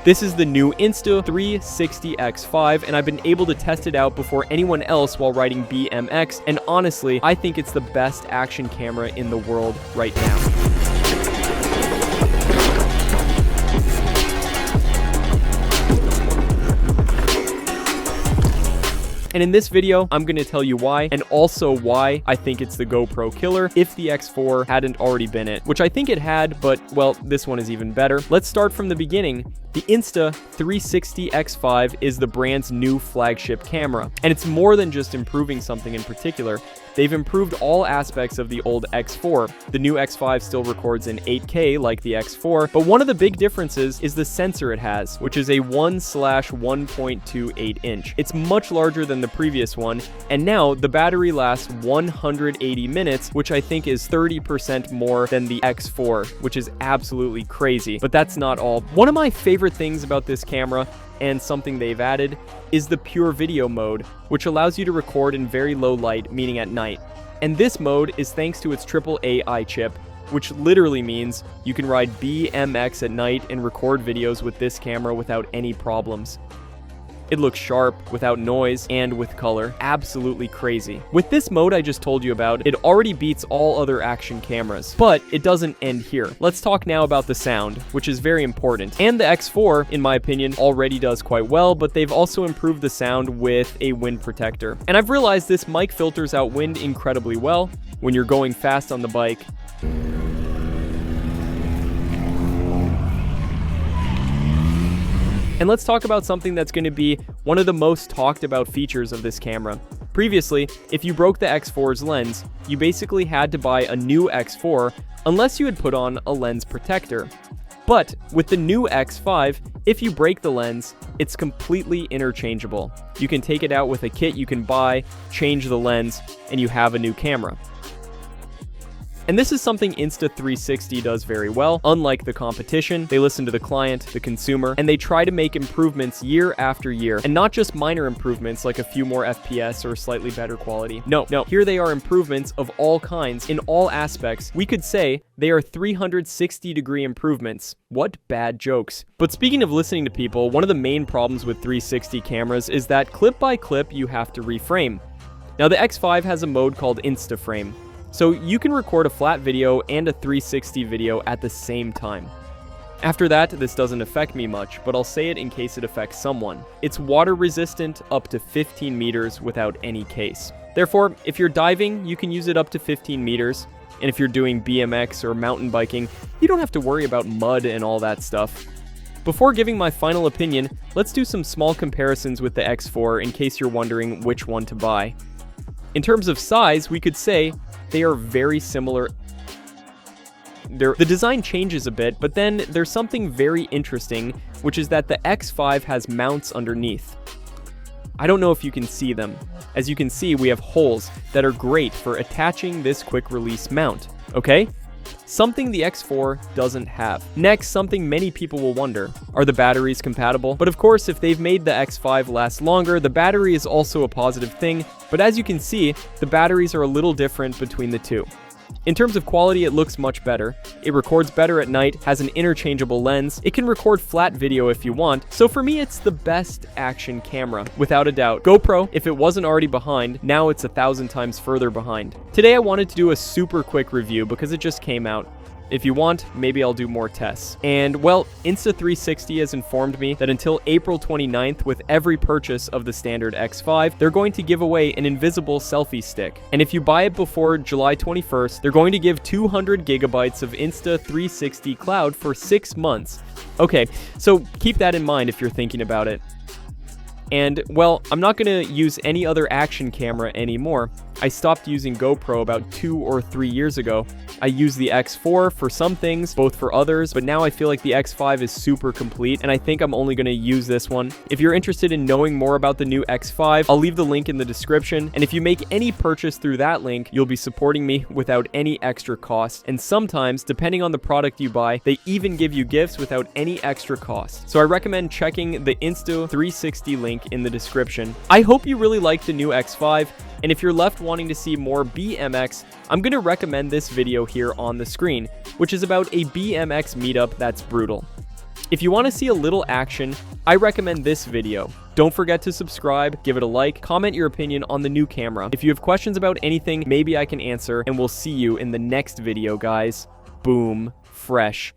This is the new Insta360 X5, and I've been able to test it out before anyone else while riding BMX, and honestly, I think it's the best action camera in the world right now. And in this video, I'm going to tell you why, and also why I think it's the GoPro killer if the X4 hadn't already been it, which I think it had, but, well, this one is even better. Let's start from the beginning. The Insta360 X5 is the brand's new flagship camera, and it's more than just improving something in particular. They've improved all aspects of the old X4. The new X5 still records in 8K like the X4, but one of the big differences is the sensor it has, which is a 1/1.28 inch. It's much larger than the previous one, and now the battery lasts 180 minutes, which I think is 30% more than the X4, which is absolutely crazy. But that's not all. One of my favorite things about this camera, and something they've added, is the pure video mode, which allows you to record in very low light, meaning at night. And this mode is thanks to its AAA chip, which literally means you can ride BMX at night and record videos with this camera without any problems. It looks sharp, without noise, and with color. Absolutely crazy. With this mode I just told you about, it already beats all other action cameras. But it doesn't end here. Let's talk now about the sound, which is very important. And the X4, in my opinion, already does quite well, but they've also improved the sound with a wind protector. And I've realized this mic filters out wind incredibly well when you're going fast on the bike. And let's talk about something that's going to be one of the most talked about features of this camera. Previously, if you broke the X4's lens, you basically had to buy a new X4 unless you had put on a lens protector. But with the new X5, if you break the lens, it's completely interchangeable. You can take it out with a kit you can buy, change the lens, and you have a new camera. And this is something Insta360 does very well. Unlike the competition, they listen to the client, the consumer, and they try to make improvements year after year. And not just minor improvements like a few more FPS or slightly better quality. No, here they are improvements of all kinds in all aspects. We could say they are 360-degree improvements. What bad jokes. But speaking of listening to people, one of the main problems with 360 cameras is that clip by clip you have to reframe. Now the X5 has a mode called InstaFrame. So you can record a flat video and a 360 video at the same time. After that, this doesn't affect me much, but I'll say it in case it affects someone. It's water resistant up to 15 meters without any case. Therefore, if you're diving, you can use it up to 15 meters. And if you're doing BMX or mountain biking, you don't have to worry about mud and all that stuff. Before giving my final opinion, let's do some small comparisons with the X4 in case you're wondering which one to buy. In terms of size, we could say they are very similar. The design changes a bit, but then there's something very interesting, which is that the X5 has mounts underneath. I don't know if you can see them. As you can see, we have holes that are great for attaching this quick release mount, okay? Something the X4 doesn't have. Next, something many people will wonder, are the batteries compatible? But of course, if they've made the X5 last longer, the battery is also a positive thing, but as you can see, the batteries are a little different between the two. In terms of quality, it looks much better. It records better at night, has an interchangeable lens, it can record flat video if you want, so for me it's the best action camera, without a doubt. GoPro, if it wasn't already behind, now it's 1,000 times further behind. Today I wanted to do a super quick review because it just came out. If you want, maybe I'll do more tests. And, well, Insta360 has informed me that until April 29th, with every purchase of the standard X5, they're going to give away an invisible selfie stick. And if you buy it before July 21st, they're going to give 200 gigabytes of Insta360 Cloud for 6 months. Okay, so keep that in mind if you're thinking about it. And, well, I'm not going to use any other action camera anymore. I stopped using GoPro about 2 or 3 years ago. I use the X4 for some things, both for others, but now I feel like the X5 is super complete, and I think I'm only going to use this one. If you're interested in knowing more about the new X5, I'll leave the link in the description, and if you make any purchase through that link, you'll be supporting me without any extra cost. And sometimes, depending on the product you buy, they even give you gifts without any extra cost. So I recommend checking the Insta360 link in the description. I hope you really like the new X5, and if you're left wanting to see more BMX, I'm going to recommend this video here on the screen, which is about a BMX meetup that's brutal. If you want to see a little action, I recommend this video. Don't forget to subscribe, give it a like, comment your opinion on the new camera. If you have questions about anything, maybe I can answer, and we'll see you in the next video, guys. Boom. Fresh.